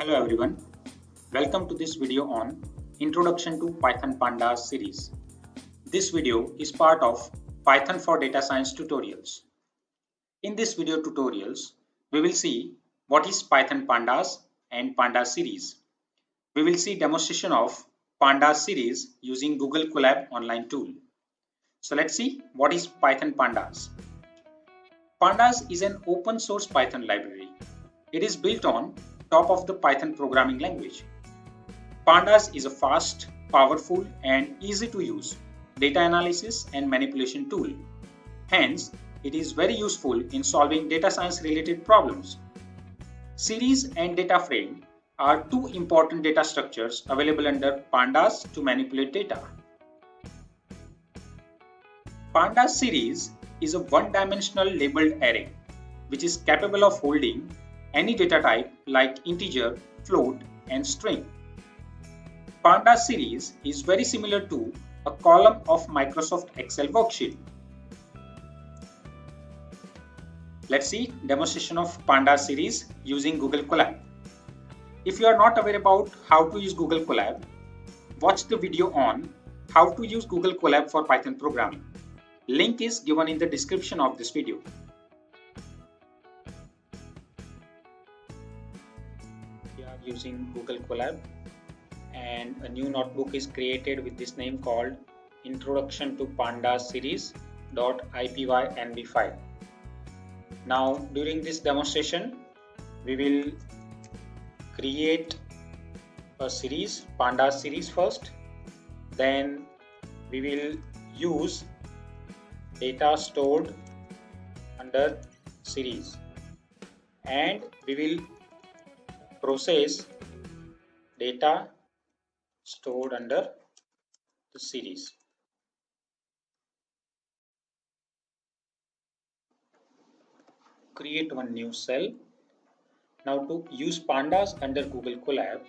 Hello everyone, welcome to this video on Introduction to Python Pandas series. This video is part of Python for Data Science tutorials. In this video tutorials, we will see what is Python Pandas and Pandas series. We will see demonstration of Pandas series using Google Colab online tool. So let's see what is Python Pandas. Pandas is an open source Python library. It is built on top of the Python programming language. Pandas is a fast, powerful, and easy to use data analysis and manipulation tool. Hence, it is very useful in solving data science related problems. Series and data frame are two important data structures available under Pandas to manipulate data. Pandas series is a one-dimensional labeled array which is capable of holding any data type like integer, float, and string. Pandas series is very similar to a column of Microsoft Excel worksheet. Let's see demonstration of Pandas series using Google Colab. If you are not aware about how to use Google Colab, watch the video on how to use Google Colab for Python programming. Link is given in the description of this video. We are using Google Colab and a new notebook is created with this name called Introduction to Pandas series.ipynb file. Now during this demonstration we will create a series, Pandas series first, then we will use data stored under series and we will process data stored under the series. Create one new cell. Now to use Pandas under Google Colab,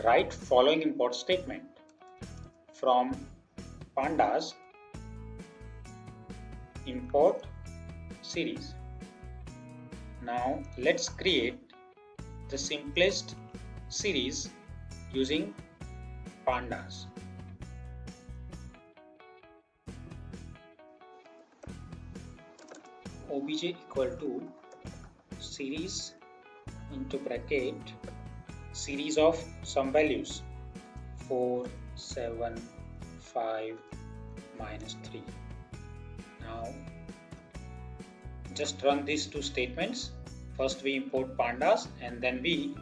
write following import statement from Pandas import series. Now let's create the simplest series using Pandas. Obj equal to series into bracket series of some values 4, 7, 5, minus 3. Now just run these two statements. First we import Pandas and then we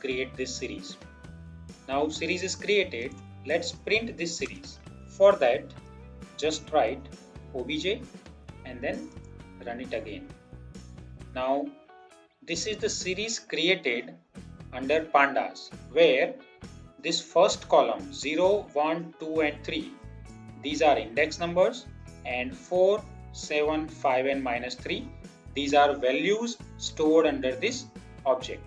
create this series. Now series is created. Let's print this series. For that just write obj and then run it again. Now this is the series created under Pandas where this first column 0, 1, 2 and 3, these are index numbers, and 4, 7, 5 and minus 3, these are values stored under this object.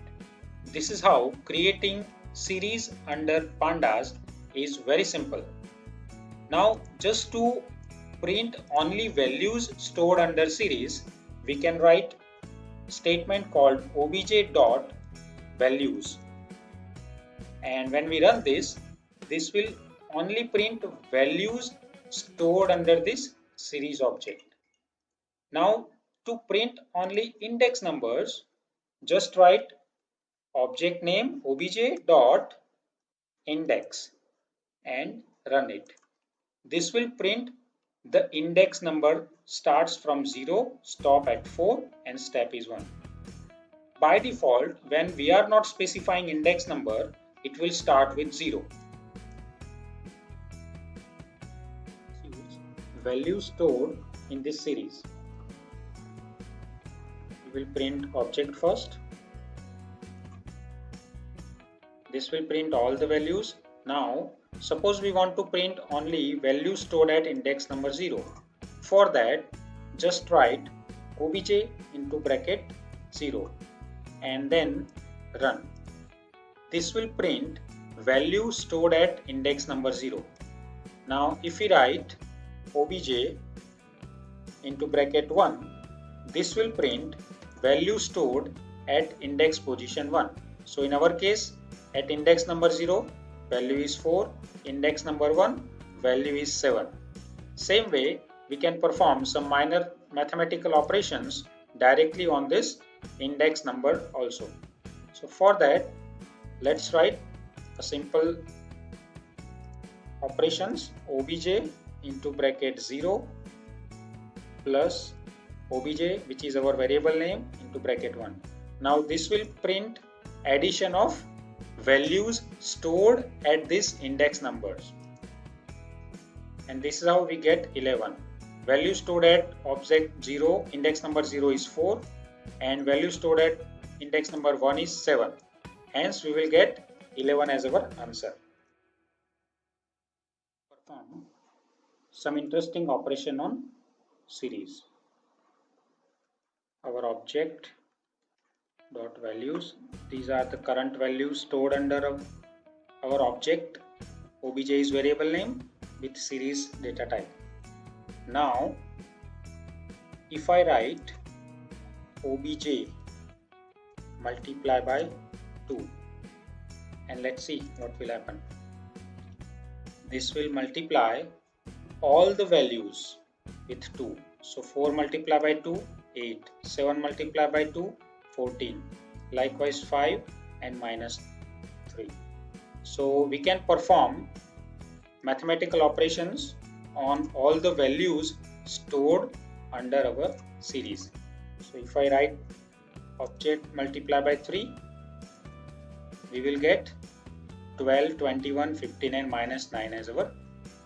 This is how creating series under Pandas is very simple. Now just to print only values stored under series, we can write statement called obj dot values, and when we run this will only print values stored under this series object. Now to print only index numbers, just write object name obj dot index and run it. This will print the index number starts from 0, stop at 4 and step is 1. By default, when we are not specifying index number, it will start with 0. Value stored in this series. We will print object first. This will print all the values. Now suppose we want to print only values stored at index number 0. For that just write obj into bracket 0 and then run. This will print value stored at index number 0. Now if we write obj into bracket 1, this will print value stored at index position 1. So in our case, at index number 0, value is 4, index number 1, value is 7. Same way, we can perform some minor mathematical operations directly on this index number also. So for that, let's write a simple operations obj into bracket 0 plus obj, which is our variable name, into bracket 1. Now this will print addition of values stored at this index numbers, and this is how we get 11. Value stored at object 0, index number 0 is 4, and value stored at index number 1 is 7. Hence we will get 11 as our answer. Perform some interesting operation on series. Our object dot values, these are the current values stored under our object. Obj is variable name with series data type. Now if I write obj multiply by 2, and let's see what will happen. This will multiply all the values with 2. So 4 multiplied by 2, 8, 7 multiplied by 2, 14, likewise 5 and minus 3. So we can perform mathematical operations on all the values stored under our series. So if I write object multiply by 3, we will get 12, 21, 15 and minus 9 as our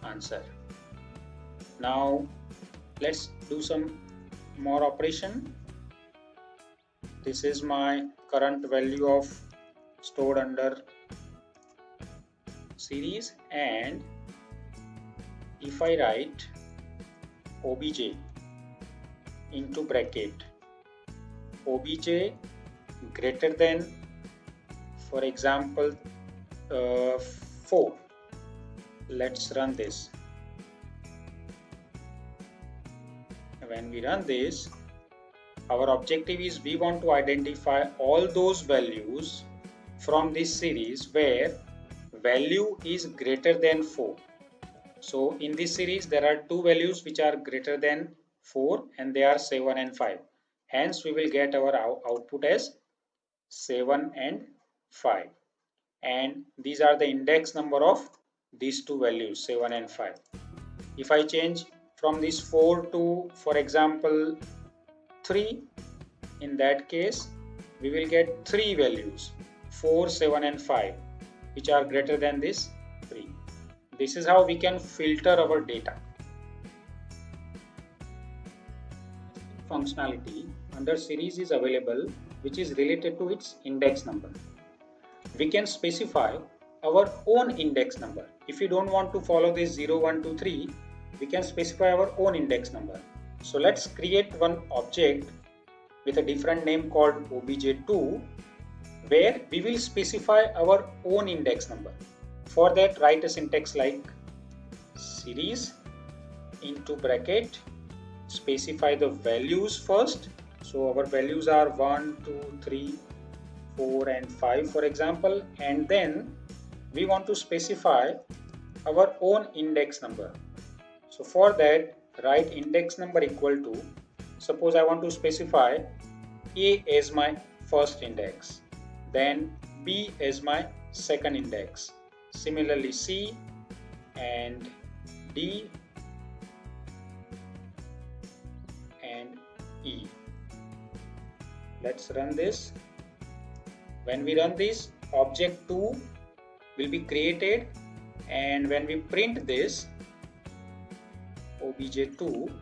answer. Now let's do some more operation. This is my current value of stored under series, and if I write obj into bracket obj greater than, for example, 4, let's run this. When we run this, our objective is we want to identify all those values from this series where value is greater than 4. So in this series there are two values which are greater than 4, and they are 7 and 5. Hence we will get our output as 7 and 5, and these are the index number of these two values, 7 and 5. If I change from this 4 to, for example, 3, in that case we will get 3 values, 4, 7 and 5, which are greater than this 3. This is how we can filter our data. Functionality under series is available, which is related to its index number. We can specify our own index number. If you don't want to follow this 0, 1, 2, 3, we can specify our own index number. So let's create one object with a different name called obj2, where we will specify our own index number. For that, write a syntax like series into bracket, specify the values first. So our values are 1, 2, 3, 4 and 5, for example, and then we want to specify our own index number. So for that, write index number equal to, suppose I want to specify A as my first index, then B as my second index, similarly C and D and E. Let's run this. When we run this, object 2 will be created, and when we print this obj2,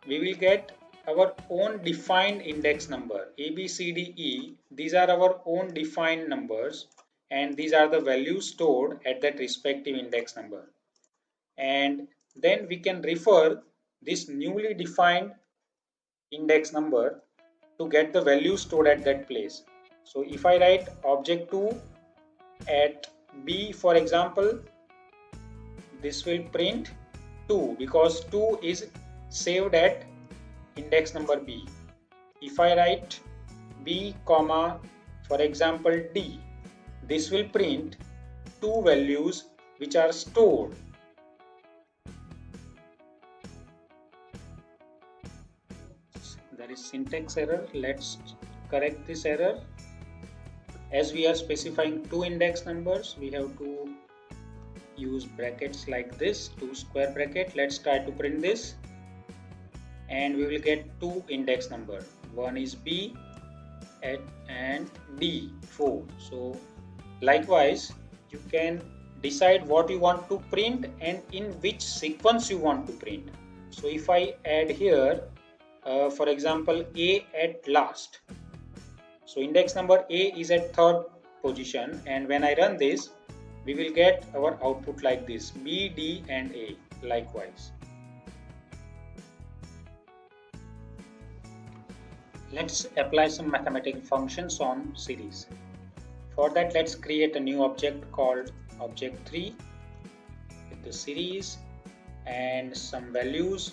we will get our own defined index number A, B, C, D, E. These are our own defined numbers, and these are the values stored at that respective index number. And then we can refer this newly defined index number to get the value stored at that place. So if I write object 2 at B, for example, this will print 2 because 2 is saved at index number B. If I write B comma For example, D. This will print two values which are stored. There is syntax error. Let's correct this error. As we are specifying two index numbers, we have to use brackets like this, two square bracket. Let's try to print this, and we will get two index number. One is B and D 4. So likewise, you can decide what you want to print and in which sequence you want to print. So if I add here, for example, A at last. So index number A is at third position, and when I run this, we will get our output like this: B, D and A likewise. Let's apply some mathematical functions on series. For that, let's create a new object called object3 with the series and some values.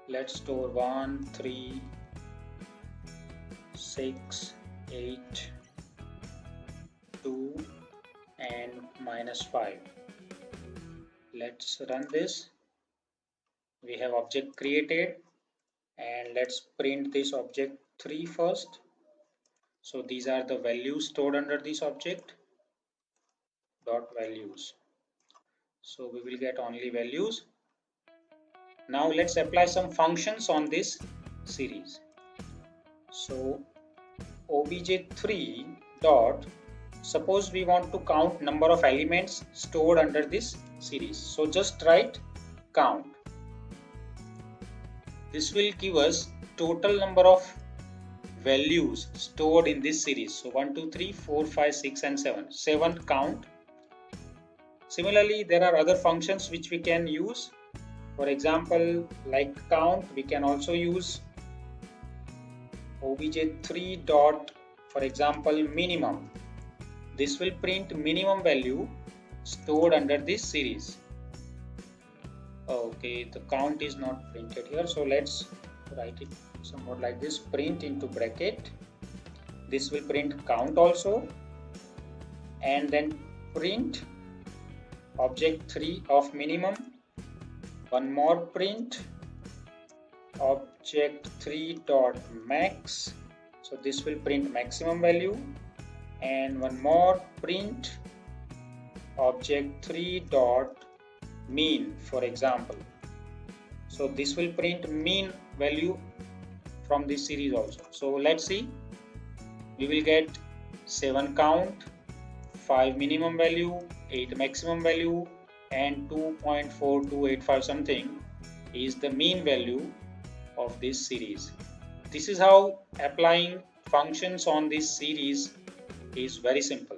Let's store 1, 3, 6, 8, 2 and -5. Let's run this. We have object created, and let's print this object3 first. So these are the values stored under this object dot values. So we will get only values. Now let's apply some functions on this series. So obj3 dot, suppose we want to count number of elements stored under this series. So just write count. This will give us total number of values stored in this series. So 1, 2, 3, 4, 5, 6 and 7. 7 count. Similarly, there are other functions which we can use. For example, like count, we can also use obj3 dot, for example, minimum. This will print minimum value stored under this series. Okay, the count is not printed here, so let's write it somewhat like this: print into bracket. This will print count also, and then print object3 of minimum. One more print object3 dot max. So this will print maximum value, and one more print object3 dot mean, for example. So this will print mean value from this series also. So let's see. We will get 7 count, 5 minimum value, 8 maximum value and 2.4285 something is the mean value of this series. This is how applying functions on this series is very simple.